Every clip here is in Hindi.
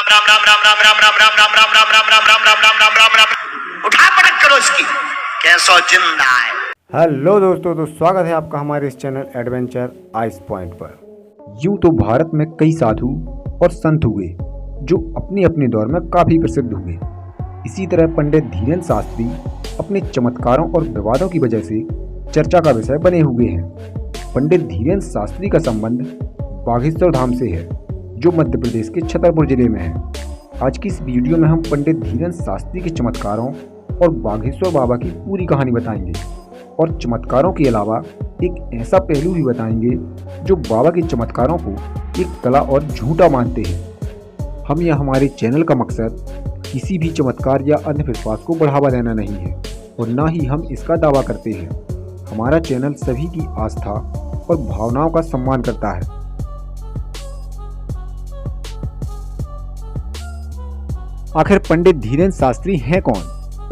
राम राम राम राम राम राम राम राम राम राम राम राम राम राम राम राम राम राम उठा पटक करो इसकी कैसो जिंदा है। हेलो दोस्तों, तो स्वागत है आपका हमारे इस चैनल एडवेंचर आइस पॉइंट पर। यूं तो भारत में कई साधु और संत हुए जो अपने अपने दौर में काफ़ी प्रसिद्ध हुए। इसी तरह पंडित धीरेन्द्र शास्त्री अपने चमत्कारों और विवादों की वजह से चर्चा का विषय बने हुए हैं। पंडित धीरेन्द्र शास्त्री का संबंध बागेश्वर धाम से है जो मध्य प्रदेश के छतरपुर जिले में है। आज की इस वीडियो में हम पंडित धीरेन्द्र शास्त्री के चमत्कारों और बागेश्वर बाबा की पूरी कहानी बताएंगे और चमत्कारों के अलावा एक ऐसा पहलू भी बताएंगे जो बाबा के चमत्कारों को एक कला और झूठा मानते हैं। हम या हमारे चैनल का मकसद किसी भी चमत्कार या अंधविश्वास को बढ़ावा देना नहीं है और ना ही हम इसका दावा करते हैं। हमारा चैनल सभी की आस्था और भावनाओं का सम्मान करता है। आखिर पंडित धीरेन्द्र शास्त्री हैं कौन?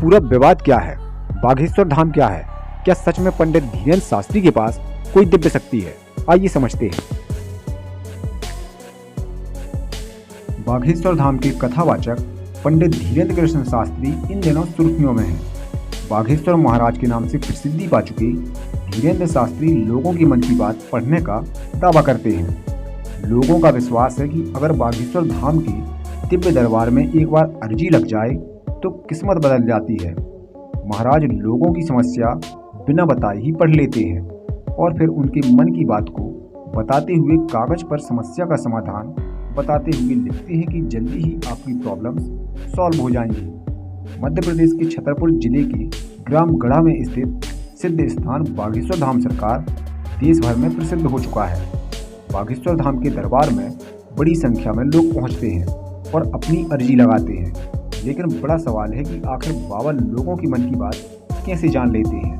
पूरा विवाद क्या है? बागेश्वर धाम क्या है? क्या सच में पंडित धीरेन्द्र शास्त्री के पास कोई दिव्य शक्ति है? आइए समझते हैं। बागेश्वर धाम के कथावाचक पंडित धीरेन्द्र कृष्ण शास्त्री इन दिनों सुर्खियों में हैं। बागेश्वर महाराज के नाम से प्रसिद्धि पा चुके धीरेन्द्र शास्त्री लोगों के मन की बात पढ़ने का दावा करते हैं। लोगों का विश्वास है कि अगर बागेश्वर धाम के दिव्य दरबार में एक बार अर्जी लग जाए तो किस्मत बदल जाती है। महाराज लोगों की समस्या बिना बताए ही पढ़ लेते हैं और फिर उनके मन की बात को बताते हुए कागज पर समस्या का समाधान बताते हुए लिखते हैं कि जल्दी ही आपकी प्रॉब्लम्स सॉल्व हो जाएंगी। मध्य प्रदेश के छतरपुर जिले के ग्राम गढ़ा में स्थित सिद्ध स्थान बागेश्वर धाम सरकार देश भर में प्रसिद्ध हो चुका है। बागेश्वर धाम के दरबार में बड़ी संख्या में लोग पहुंचते हैं और अपनी अर्जी लगाते हैं, लेकिन बड़ा सवाल है कि आखिर बाबा लोगों की मन की बात कैसे जान लेते हैं।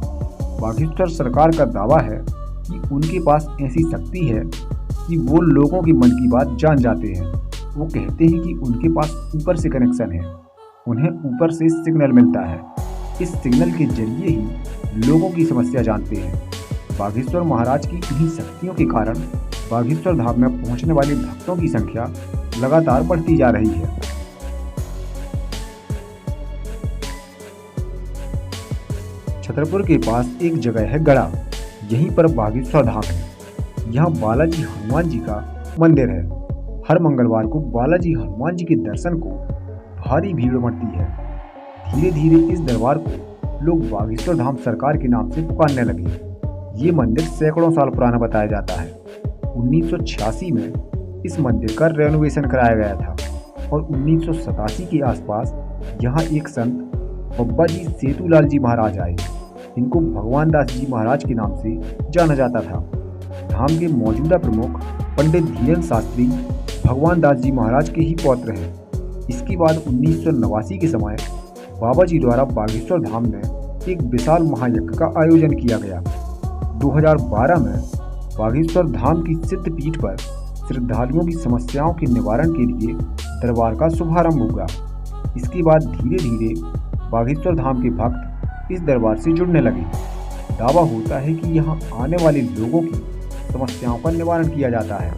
बागेश्वर सरकार का दावा है कि उनके पास ऐसी शक्ति है कि वो लोगों की मन की बात जान जाते हैं। वो कहते हैं कि उनके पास ऊपर से कनेक्शन है, उन्हें ऊपर से सिग्नल मिलता है। इस सिग्नल के जरिए ही लोगों की समस्या जानते हैं। बागेश्वर महाराज की इन्हीं शक्तियों के कारण बागेश्वर धाम में पहुंचने वाले भक्तों की संख्या लगातार बढ़ती जा रही है। छतरपुर के पास एक जगह है गढ़ा, यहीं पर बागेश्वर धाम है। यहाँ बालाजी हनुमान जी का मंदिर है। हर मंगलवार को बालाजी हनुमान जी के दर्शन को भारी भीड़ उमड़ती है। धीरे धीरे इस दरबार को लोग बागेश्वर धाम सरकार के नाम से पुकारने लगे। ये मंदिर सैकड़ों साल पुराना बताया जाता है। 1986 में इस मंदिर का रेनोवेशन कराया गया था और 1987 के आसपास यहाँ एक संत बब्बा जी सेतुलाल जी महाराज आए। इनको भगवान दास जी महाराज के नाम से जाना जाता था। धाम के मौजूदा प्रमुख पंडित धीरेन्द्र शास्त्री भगवान दास जी महाराज के ही पौत्र हैं। इसके बाद 1989 के समय बाबा जी द्वारा बागेश्वर धाम में एक विशाल महायज्ञ का आयोजन किया गया। 2012 में बागेश्वर धाम की सिद्ध पीठ पर श्रद्धालुओं की समस्याओं के निवारण के लिए दरबार का शुभारंभ हुआ। इसके बाद धीरे धीरे बागेश्वर धाम के भक्त इस दरबार से जुड़ने लगे। दावा होता है कि यहाँ आने वाले लोगों की समस्याओं का निवारण किया जाता है।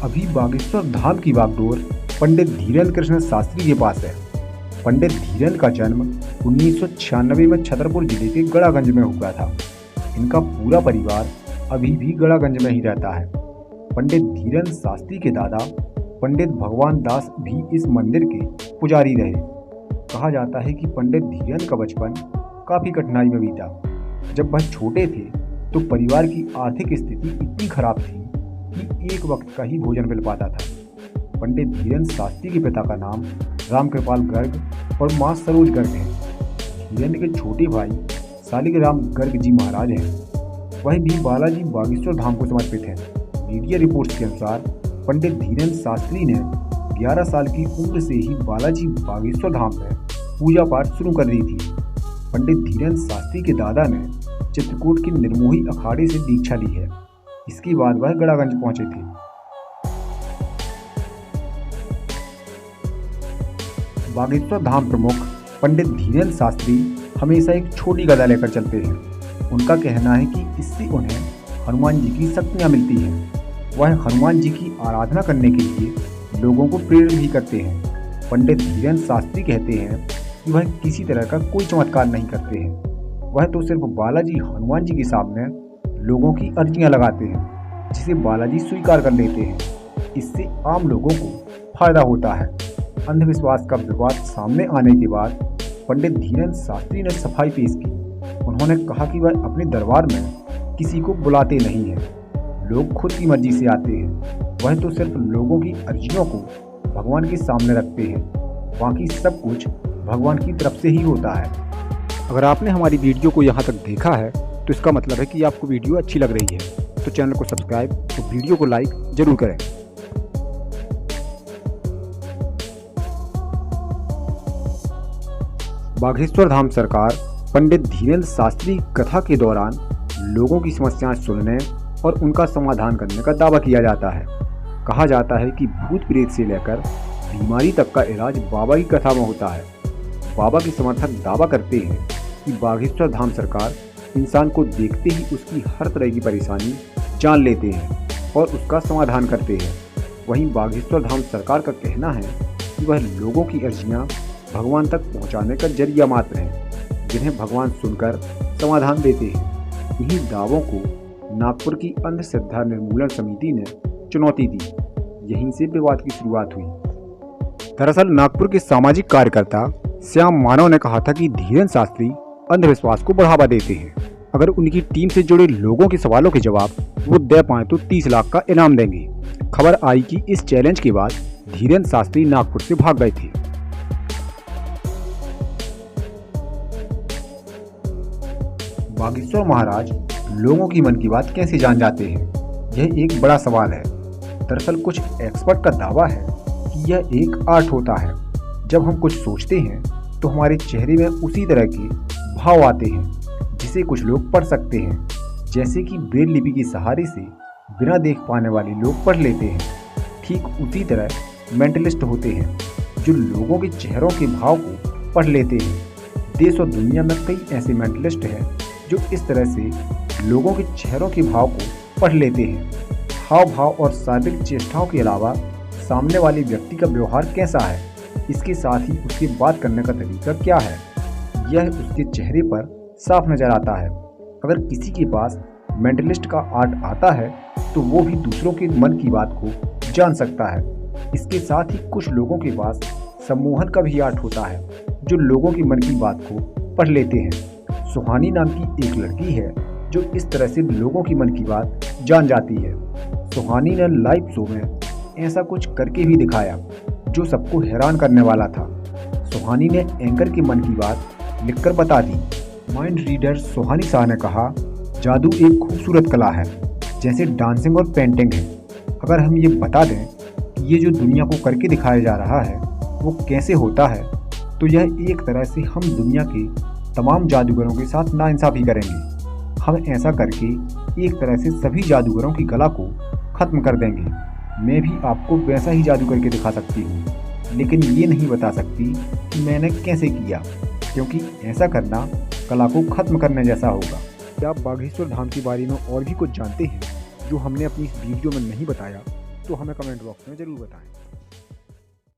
अभी बागेश्वर धाम की बागडोर पंडित धीरेन्द्र कृष्ण शास्त्री के पास है। पंडित धीरेन्द्र का जन्म 1996 में छतरपुर जिले के गढ़ागंज में हुआ था। इनका पूरा परिवार अभी भी गढ़ागंज में ही रहता है। पंडित धीरेन्द्र शास्त्री के दादा पंडित भगवान दास भी इस मंदिर के पुजारी रहे। कहा जाता है कि पंडित धीरेन्द्र का बचपन काफ़ी कठिनाई में बीता। जब वह छोटे थे तो परिवार की आर्थिक स्थिति इतनी खराब थी कि एक वक्त का ही भोजन मिल पाता था। पंडित धीरेन्द्र शास्त्री के पिता का नाम रामकृपाल गर्ग और माँ सरोज गर्ग है। धीरेन्द्र के छोटे भाई शालिग्राम गर्ग जी महाराज हैं। वह भी बालाजी बागेश्वर धाम को समर्पित हैं। मीडिया रिपोर्ट्स के अनुसार पंडित धीरेन्द्र शास्त्री ने 11 साल की उम्र से ही बालाजी बागेश्वर धाम में पूजा पाठ शुरू कर दी थी। पंडित धीरेन्द्र शास्त्री के दादा ने चित्रकूट के निर्मोही अखाड़े से दीक्षा ली है। इसके बाद वह गढ़ागंज पहुंचे थे। बागेश्वर धाम प्रमुख पंडित धीरेन्द्र शास्त्री हमेशा एक छोटी गदा लेकर चलते हैं। उनका कहना है कि इससे उन्हें हनुमान जी की शक्तियाँ मिलती हैं। वह हनुमान जी की आराधना करने के लिए लोगों को प्रेरित भी करते हैं। पंडित धीरेन्द्र शास्त्री कहते हैं कि वह किसी तरह का कोई चमत्कार नहीं करते हैं, वह तो सिर्फ बालाजी हनुमान जी के सामने लोगों की अर्जियां लगाते हैं, जिसे बालाजी स्वीकार कर लेते हैं। इससे आम लोगों को फायदा होता है। अंधविश्वास का विवाद सामने आने के बाद पंडित धीरेन्द्र शास्त्री ने सफाई पेश की। उन्होंने कहा कि वह अपने दरबार में किसी को बुलाते नहीं हैं, लोग खुद की मर्जी से आते हैं। वह तो सिर्फ लोगों की अर्जियों को भगवान के सामने रखते हैं, बाकी सब कुछ भगवान की तरफ से ही होता है। अगर आपने हमारी वीडियो को यहाँ तक देखा है तो इसका मतलब है कि आपको वीडियो अच्छी लग रही है, तो चैनल को सब्सक्राइब और वीडियो को लाइक जरूर करें। बागेश्वर धाम सरकार पंडित धीरेन्द्र शास्त्री कथा के दौरान लोगों की समस्याएं सुनने और उनका समाधान करने का दावा किया जाता है। कहा जाता है कि भूत प्रेत से लेकर बीमारी तक का इलाज बाबा की कथा में होता है। बाबा के समर्थक दावा करते हैं कि बागेश्वर धाम सरकार इंसान को देखते ही उसकी हर तरह की परेशानी जान लेते हैं और उसका समाधान करते हैं। वहीं बागेश्वर धाम सरकार का कहना है कि वह लोगों की अर्जियां भगवान तक पहुंचाने का जरिया मात्र हैं, जिन्हें भगवान सुनकर समाधान देते हैं। इन्हीं दावों को नागपुर की अंधश्रद्धा निर्मूलन समिति ने चुनौती दी। यहीं से विवाद की शुरुआत हुई। दरअसल नागपुर के सामाजिक कार्यकर्ता श्याम मानव ने कहा था कि धीरेन्द्र शास्त्री अंधविश्वास को बढ़ावा देते हैं। अगर उनकी टीम से जुड़े लोगों के सवालों के जवाब वो दे पाए तो 30 लाख का इनाम देंगे। खबर आई कि इस चैलेंज के बाद धीरेन्द्र शास्त्री नागपुर से भाग गए थे। बागेश्वर महाराज लोगों की मन की बात कैसे जान जाते हैं, यह एक बड़ा सवाल है। दरअसल कुछ एक्सपर्ट का दावा है कि यह एक आर्ट होता है। जब हम कुछ सोचते हैं तो हमारे चेहरे में उसी तरह के भाव आते हैं जिसे कुछ लोग पढ़ सकते हैं, जैसे कि ब्रेल लिपि के सहारे से बिना देख पाने वाले लोग पढ़ लेते हैं। ठीक उसी तरह मेंटलिस्ट होते हैं जो लोगों के चेहरों के भाव को पढ़ लेते हैं। देश और दुनिया में कई ऐसे मेंटलिस्ट हैं जो इस तरह से लोगों के चेहरों के भाव को पढ़ लेते हैं। हाव भाव और शारीरिक चेष्टाओं के अलावा सामने वाले व्यक्ति का व्यवहार कैसा है, इसके साथ ही उसके बात करने का तरीका क्या है, यह उसके चेहरे पर साफ नजर आता है। अगर किसी के पास मेंटलिस्ट का आर्ट आता है तो वो भी दूसरों के मन की बात को जान सकता है। इसके साथ ही कुछ लोगों के पास सम्मोहन का भी आर्ट होता है, जो लोगों के मन की बात को पढ़ लेते हैं। सुहानी नाम की एक लड़की है जो इस तरह से लोगों की मन की बात जान जाती है। सुहानी ने लाइव शो में ऐसा कुछ करके भी दिखाया जो सबको हैरान करने वाला था। सुहानी ने एंकर के मन की बात लिखकर बता दी। माइंड रीडर सुहानी शाह ने कहा, जादू एक खूबसूरत कला है, जैसे डांसिंग और पेंटिंग है। अगर हम ये बता दें कि ये जो दुनिया को करके दिखाया जा रहा है वो कैसे होता है, तो यह एक तरह से हम दुनिया के तमाम जादूगरों के साथ नाइंसाफ़ी करेंगे। हम ऐसा करके एक तरह से सभी जादूगरों की कला को ख़त्म कर देंगे। मैं भी आपको वैसा ही जादू करके दिखा सकती हूँ, लेकिन ये नहीं बता सकती कि मैंने कैसे किया, क्योंकि ऐसा करना कला को ख़त्म करने जैसा होगा। क्या आप बागेश्वर धाम के बारे में और भी कुछ जानते हैं जो हमने अपनी इस वीडियो में नहीं बताया, तो हमें कमेंट बॉक्स में ज़रूर बताएं।